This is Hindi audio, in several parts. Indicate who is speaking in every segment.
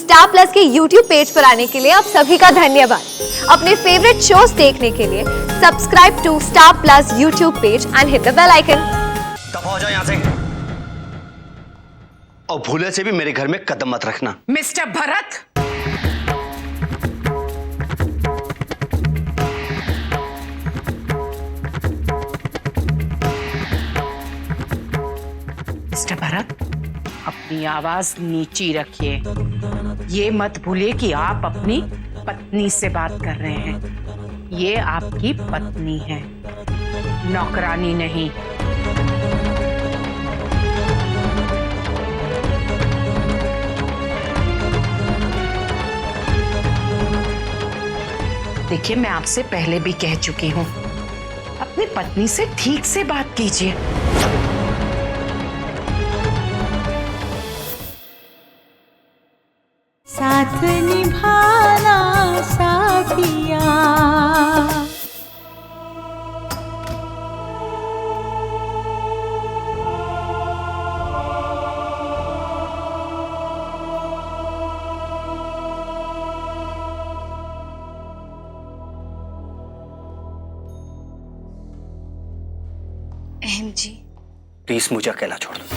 Speaker 1: स्टार प्लस के YouTube पेज पर आने के लिए आप सभी का धन्यवाद। अपने फेवरेट शोज देखने के लिए subscribe to Star Plus YouTube page and hit the bell icon.
Speaker 2: दफा हो जाओ यहाँ से और भूले से भी मेरे घर में कदम मत रखना।
Speaker 3: मिस्टर भरत, मिस्टर भरत, अपनी आवाज नीची रखिए। ये मत भूलिए कि आप अपनी पत्नी से बात कर रहे हैं। ये आपकी पत्नी है, नौकरानी नहीं। देखिए, मैं आपसे पहले भी कह चुकी हूं, अपनी पत्नी से ठीक से बात कीजिए।
Speaker 4: साथ निभाना साथिया।
Speaker 1: अहम जी,
Speaker 2: प्लीज मुझे अकेला छोड़ दो।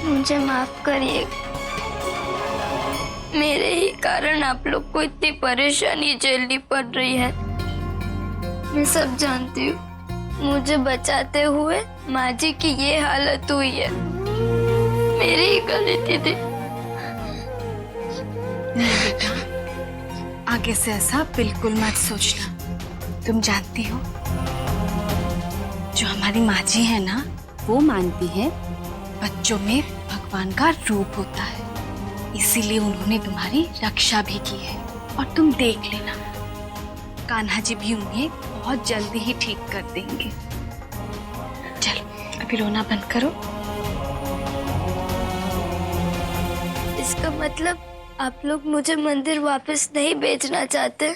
Speaker 5: मुझे माफ करिए, मेरे ही कारण आप लोग को इतनी परेशानी झेलनी पड़ रही है। मैं सब जानती हूँ, मुझे बचाते हुए माँ जी की ये हालत हुई है। मेरी ही गलती थी।
Speaker 6: नहीं बेटा, आगे से ऐसा बिल्कुल मत सोचना। तुम जानती हो, जो हमारी माँ जी है ना, वो मानती है बच्चों में भगवान का रूप होता है, इसीलिए उन्होंने तुम्हारी रक्षा भी की है। और तुम देख लेना, कान्हा जी भी उन्हें बहुत जल्दी ही ठीक कर देंगे। चलो अभी रोना बंद करो।
Speaker 5: इसका मतलब आप लोग मुझे मंदिर वापस नहीं भेजना चाहते?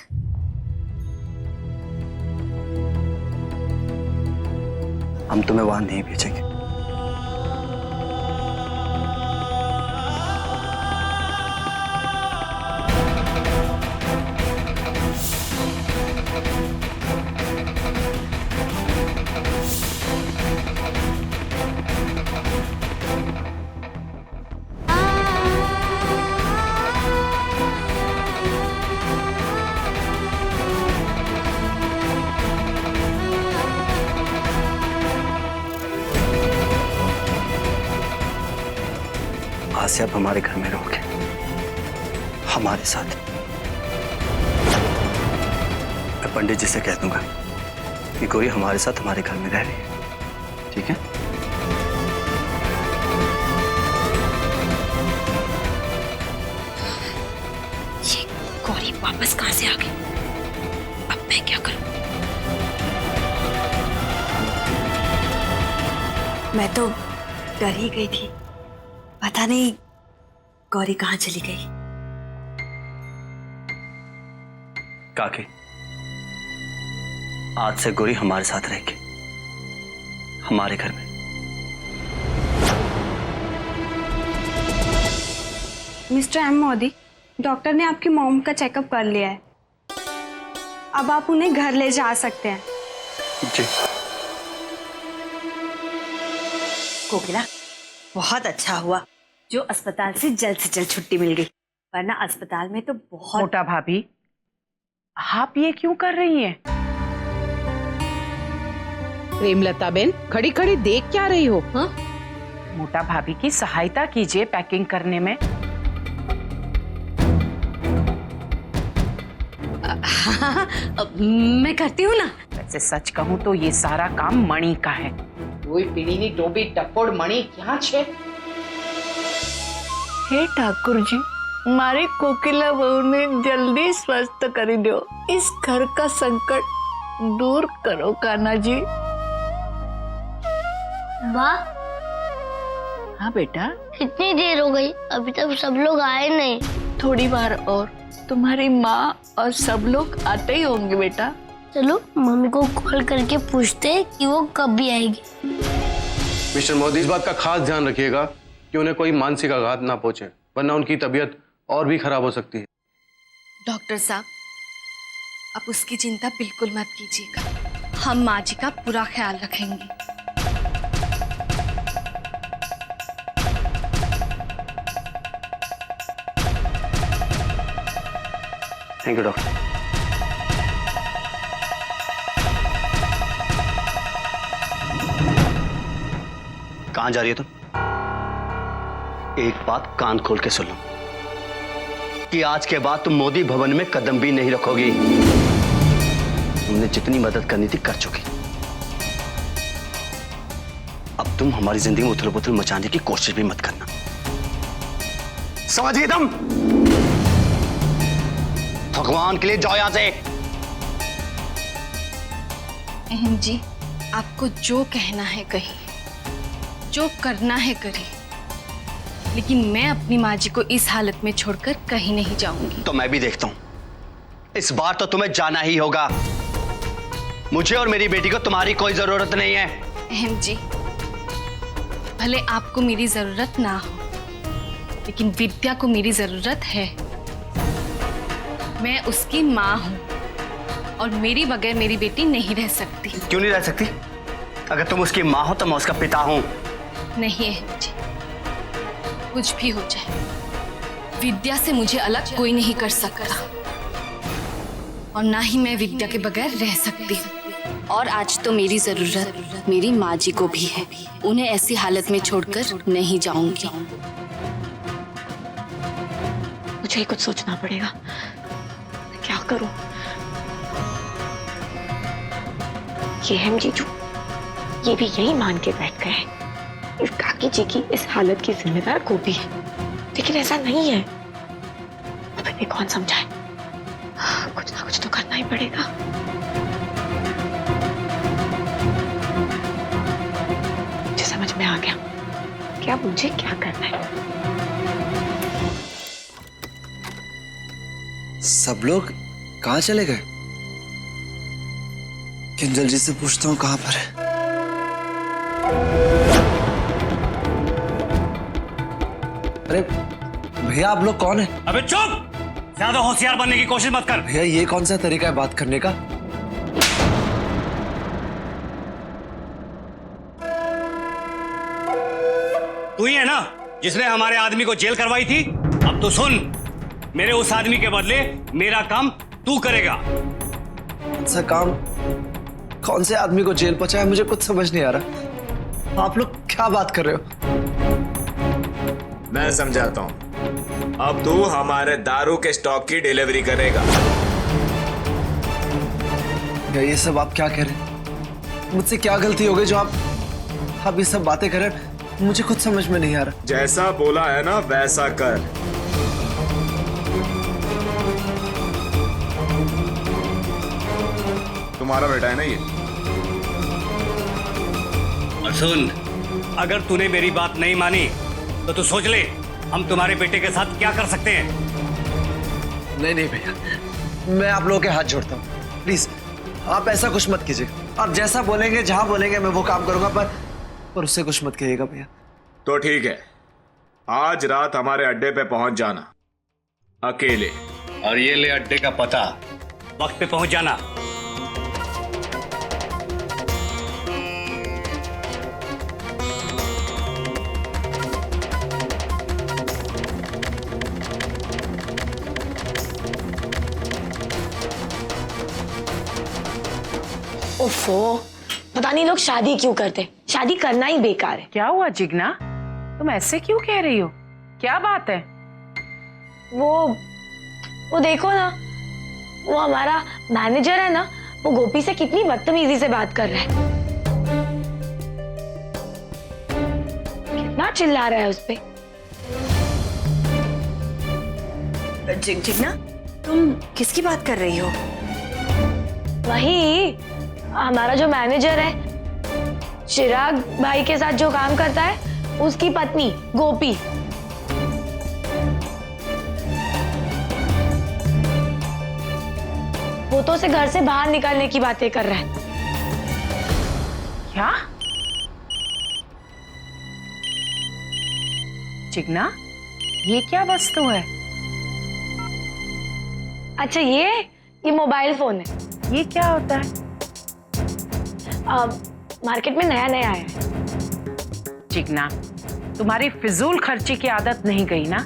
Speaker 2: हम तुम्हें वहां नहीं भेजेंगे। आज से आप हमारे घर में रहोगे, हमारे साथ। मैं पंडित जी से कह दूंगा कि गौरी हमारे साथ हमारे घर में रह रही है, ठीक है?
Speaker 6: ये गौरी वापस कहाँ से आ गई? अब मैं क्या करूं? मैं तो डर ही गई थी, पता नहीं गौरी कहाँ चली गई।
Speaker 2: काके, आज से गौरी हमारे साथ रहेगी, हमारे घर में।
Speaker 7: मिस्टर एम मोदी, डॉक्टर ने आपकी मॉम का चेकअप कर लिया है। अब आप उन्हें घर ले जा सकते हैं।
Speaker 2: जी।
Speaker 8: कोकिला, बहुत अच्छा हुआ जो अस्पताल से जल्द छुट्टी मिल गई, वरना अस्पताल में तो बहुत।
Speaker 3: मोटा भाभी, आप ये क्यों कर रही हैं? प्रेमलता बेन, खड़ी खड़ी देख क्या रही हो? हाँ? मोटा भाभी की सहायता कीजिए पैकिंग करने में।
Speaker 6: हाँ, मैं करती हूँ ना।
Speaker 3: वैसे सच कहूँ तो ये सारा काम मणि का है। कोई पीढ़ी डोबी टपोड़ मणि क्या छे?
Speaker 9: हे ठाकुर जी, मारी कोकिला बहू ने जल्दी स्वस्थ करी दो। इस घर का संकट दूर करो कान्हा जी।
Speaker 5: वाह,
Speaker 9: हाँ बेटा,
Speaker 5: इतनी देर हो गई, अभी तक सब लोग आए नहीं।
Speaker 9: थोड़ी बार और तुम्हारी माँ और सब लोग आते ही होंगे बेटा।
Speaker 5: चलो मम्मी को कॉल करके पूछते हैं कि वो कब भी आएगी।
Speaker 10: मिस्टर मोदी, इस बात का खास ध्यान रखिएगा कि उन्हें कोई मानसिक आघात ना पहुंचे, वरना उनकी तबीयत और भी खराब हो सकती है।
Speaker 6: डॉक्टर साहब, आप उसकी चिंता बिल्कुल मत कीजिएगा। हम माँ जी का पूरा ख्याल रखेंगे।
Speaker 2: Thank you doctor. कहाँ जा रही है तुम? एक बात कान खोल के सुन लो कि आज के बाद तुम मोदी भवन में कदम भी नहीं रखोगी। तुमने जितनी मदद करनी थी कर चुकी। अब तुम हमारी जिंदगी में उथल पुथल मचाने की कोशिश भी मत करना, समझ गए तुम? भगवान के लिए जाओ यहां से।
Speaker 6: अहम जी, आपको जो कहना है कहिए, जो करना है करिए, लेकिन मैं अपनी माँ जी को इस हालत में छोड़कर कहीं नहीं जाऊंगी।
Speaker 2: तो मैं भी देखता हूं, इस बार तो तुम्हें जाना ही होगा। मुझे और मेरी बेटी को तुम्हारी कोई जरूरत नहीं है।
Speaker 6: अहम जी, भले आपको मेरी जरूरत ना हो, लेकिन विद्या को मेरी जरूरत है। मैं उसकी माँ हूँ और मेरी बगैर मेरी बेटी नहीं रह सकती।
Speaker 2: क्यों नहीं रह सकती? अगर तुम उसकी माँ हो तो मैं उसका पिता हूं।
Speaker 6: नहीं अहम जी, कुछ भी हो जाए, विद्या से मुझे अलग कोई नहीं कर सकता, और ना ही मैं विद्या के बगैर रह सकती हूँ। और आज तो मेरी जरूरत मेरी माँ जी को भी है। उन्हें ऐसी हालत में छोड़कर नहीं जाऊंगी।
Speaker 11: मुझे ही कुछ सोचना पड़ेगा, क्या करूं? ये हम जीजू, ये भी यही मान के बैठ गए हैं इस काकी जी की इस हालत की जिम्मेदार को भी है, लेकिन ऐसा नहीं है। अब इन्हें कौन समझाए? कुछ ना कुछ तो करना ही पड़ेगा। मुझे समझ में आ गया कि अब मुझे क्या करना है।
Speaker 12: सब लोग कहाँ चले गए? किंजल जी से पूछता हूँ कहाँ पर है। अरे भैया, आप लोग कौन है?
Speaker 2: अबे चुप! ज्यादा होशियार बनने की कोशिश मत कर।
Speaker 12: भैया, ये कौन सा तरीका है बात करने का?
Speaker 2: तू ही है ना जिसने हमारे आदमी को जेल करवाई थी? अब तो सुन, मेरे उस आदमी के बदले मेरा काम तू करेगा।
Speaker 12: कौन सा काम? कौन से आदमी को जेल पहुंचाया? मुझे कुछ समझ नहीं आ रहा। आप लोग क्या बात कर रहे हो?
Speaker 13: मैं समझाता हूँ। अब तू हमारे दारू के स्टॉक की डिलीवरी करेगा।
Speaker 12: ये सब आप क्या कह रहे हैं? मुझसे क्या गलती हो गई जो आप ये सब बातें कर रहे हैं? मुझे कुछ समझ में नहीं आ रहा।
Speaker 13: जैसा बोला है ना वैसा कर। तुम्हारा बेटा है ना ये?
Speaker 2: और सुन, अगर तूने मेरी बात नहीं मानी तो तू सोच ले हम तुम्हारे बेटे के साथ क्या कर सकते हैं।
Speaker 12: नहीं नहीं भैया, मैं आप लोगों के हाथ जोड़ता हूँ। प्लीज आप ऐसा कुछ मत कीजिए। आप जैसा बोलेंगे, जहां बोलेंगे, मैं वो काम करूंगा, पर उससे कुछ मत कहिएगा भैया।
Speaker 13: तो ठीक है, आज रात हमारे अड्डे पे पहुंच जाना अकेले।
Speaker 2: और ये ले अड्डे का पता, वक्त पे पहुंच जाना।
Speaker 11: ओफो, पता नहीं लोग शादी क्यों करते, शादी करना ही बेकार है।
Speaker 3: क्या हुआ जिग्ना, तुम ऐसे क्यों कह रही हो, क्या बात है?
Speaker 11: वो देखो ना, वो हमारा मैनेजर है ना, वो गोपी से कितनी बदतमीजी से बात कर रहा है, कितना चिल्ला रहा है उस पे।
Speaker 6: जिग्ना, तुम किसकी बात कर रही हो?
Speaker 11: वही हमारा जो मैनेजर है, चिराग भाई के साथ जो काम करता है, उसकी पत्नी गोपी। वो तो उसे घर से बाहर निकालने की बातें कर रहा है।
Speaker 3: क्या? जिग्ना, ये क्या वस्तु है?
Speaker 11: अच्छा, ये मोबाइल फोन है।
Speaker 3: ये क्या होता है?
Speaker 11: मार्केट में नया नया आया है।
Speaker 3: जिग्ना, तुम्हारी फिजूल खर्ची की आदत नहीं गई ना?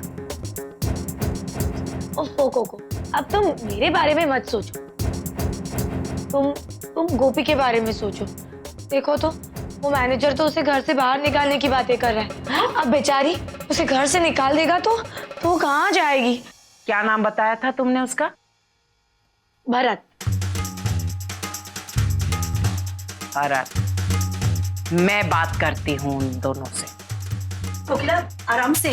Speaker 11: कोको, अब तुम मेरे बारे में मत सोचो, तुम गोपी के बारे में सोचो। देखो तो, वो मैनेजर तो उसे घर से बाहर निकालने की बातें कर रहा है। अब बेचारी उसे घर से निकाल देगा तो वो कहाँ जाएगी?
Speaker 3: क्या नाम बताया था तुमने उसका?
Speaker 11: भरत।
Speaker 3: भरत, मैं बात करती हूँ उन दोनों से।
Speaker 6: कोकिला, आराम से।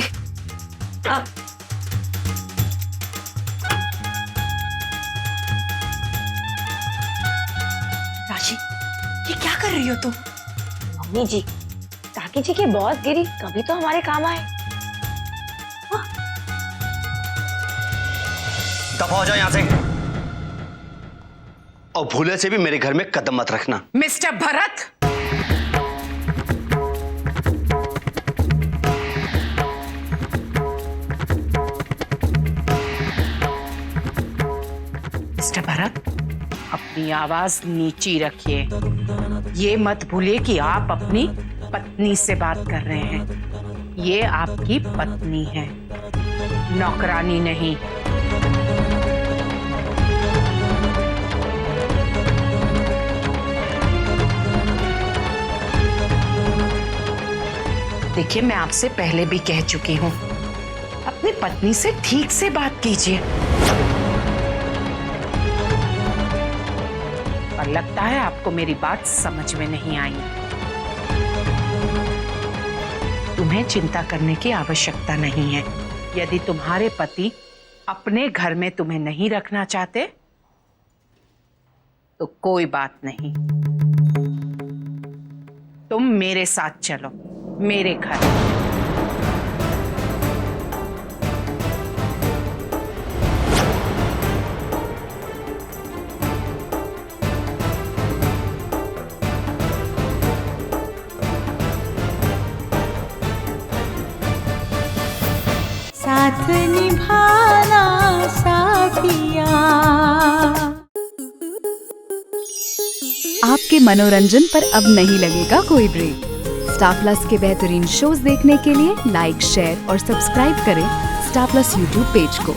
Speaker 6: राशि, ये क्या कर रही हो तुम?
Speaker 11: मम्मी जी, काकी जी की बॉस गिरी कभी तो हमारे काम आए।
Speaker 2: दफा हो जाओ यहाँ से, और भूले से भी मेरे घर में कदम मत रखना।
Speaker 3: मिस्टर भरत, मिस्टर भरत, अपनी आवाज नीची रखिए। ये मत भूलिए कि आप अपनी पत्नी से बात कर रहे हैं। ये आपकी पत्नी है, नौकरानी नहीं। देखिए, मैं आपसे पहले भी कह चुकी हूं, अपनी पत्नी से ठीक से बात कीजिए। और लगता है आपको मेरी बात समझ में नहीं आई। तुम्हें चिंता करने की आवश्यकता नहीं है। यदि तुम्हारे पति अपने घर में तुम्हें नहीं रखना चाहते तो कोई बात नहीं, तुम मेरे साथ चलो, मेरे घर।
Speaker 4: साथ निभाना साथिया।
Speaker 14: आपके मनोरंजन पर अब नहीं लगेगा कोई ब्रेक। स्टार प्लस के बेहतरीन शोज देखने के लिए लाइक, शेयर और सब्सक्राइब करें स्टार प्लस यूट्यूब पेज को।